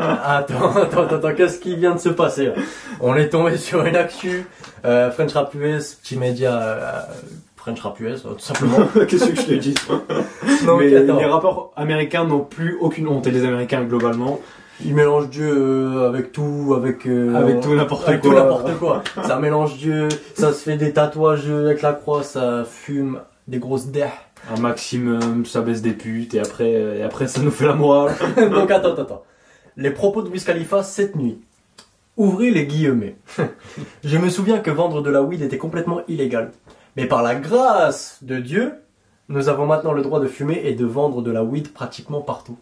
Attends, qu'est-ce qui vient de se passer là? On est tombé sur une actu, French Rap US, petit média, French Rap US, tout simplement. Qu'est-ce que je te dis? Mais les rappeurs américains n'ont plus aucune honte, et les Américains globalement. Ils mélangent Dieu avec tout, avec tout n'importe quoi. Ça mélange Dieu, ça se fait des tatouages avec la croix, ça fume des grosses dés. Un maximum, ça baisse des putes, et après ça nous fait la morale. Donc attends. Les propos de Wiz Khalifa cette nuit. Ouvrez les guillemets. Je me souviens que vendre de la weed était complètement illégal. Mais par la grâce de Dieu, nous avons maintenant le droit de fumer et de vendre de la weed pratiquement partout.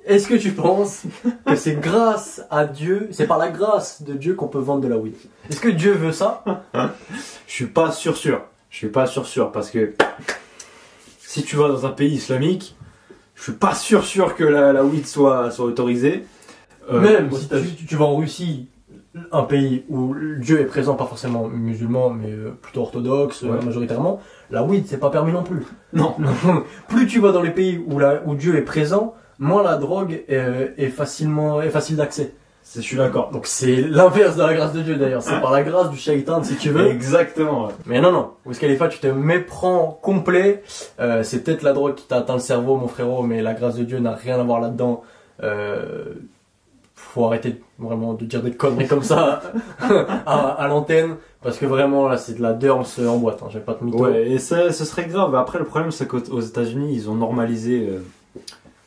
Est-ce que tu penses que c'est grâce à Dieu, c'est par la grâce de Dieu qu'on peut vendre de la weed? Est-ce que Dieu veut ça? Je suis pas sûr. Je suis pas sûr parce que si tu vas dans un pays islamique, je suis pas sûr que la weed soit autorisée. Même si tu vas en Russie, un pays où Dieu est présent, pas forcément musulman, mais plutôt orthodoxe, majoritairement, la weed c'est pas permis non plus. Non. Plus tu vas dans les pays où Dieu est présent, moins la drogue est facile d'accès. Je suis d'accord. Donc c'est l'inverse de la grâce de Dieu d'ailleurs, c'est par la grâce du shaitan si tu veux. Exactement. Ouais. Mais non, Wiz Khalifa tu te méprends complet, c'est peut-être la drogue qui t'a atteint le cerveau mon frérot, mais la grâce de Dieu n'a rien à voir là-dedans. Faut arrêter vraiment de dire des conneries comme ça à l'antenne, parce que vraiment là c'est de la derms en boîte, hein, j'ai pas de mytho. Ouais, et ça, ce serait grave. Après le problème c'est qu'aux États-Unis ils ont normalisé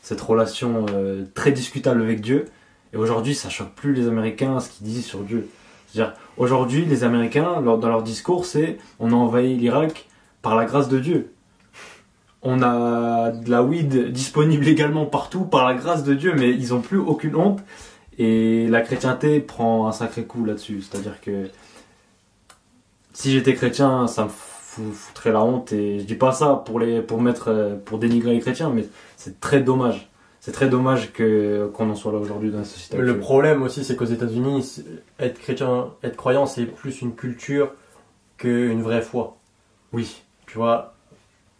cette relation très discutable avec Dieu. Et aujourd'hui, ça choque plus les Américains ce qu'ils disent sur Dieu. C'est-à-dire, aujourd'hui, les Américains, dans leur discours, c'est on a envahi l'Irak par la grâce de Dieu. On a de la weed disponible également partout par la grâce de Dieu, mais ils ont plus aucune honte. Et la chrétienté prend un sacré coup là-dessus. C'est-à-dire que si j'étais chrétien, ça me foutrait la honte. Et je dis pas ça pour dénigrer les chrétiens, mais c'est très dommage. C'est très dommage qu'on en soit là aujourd'hui dans la société actuelle. Le problème aussi, c'est qu'aux États-Unis, être chrétien, être croyant, c'est plus une culture qu'une vraie foi. Oui. Tu vois,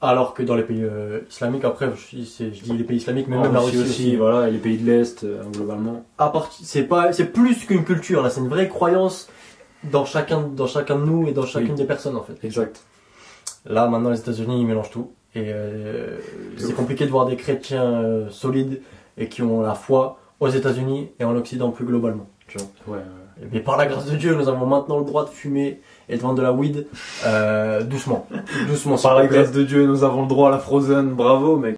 alors que dans les pays islamiques, après, je dis les pays islamiques, mais même la Russie aussi. Voilà, et les pays de l'Est, globalement. C'est plus qu'une culture, là, c'est une vraie croyance dans chacun de nous et dans chacune des personnes, en fait. Exact. Là, maintenant, les États-Unis, ils mélangent tout. Et c'est compliqué de voir des chrétiens solides et qui ont la foi aux États-Unis et en Occident plus globalement. Tu vois. Ouais. Mais par la grâce de Dieu, nous avons maintenant le droit de fumer et de vendre de la weed doucement. Par la grâce de Dieu, nous avons le droit à la Frozen. Bravo, mec.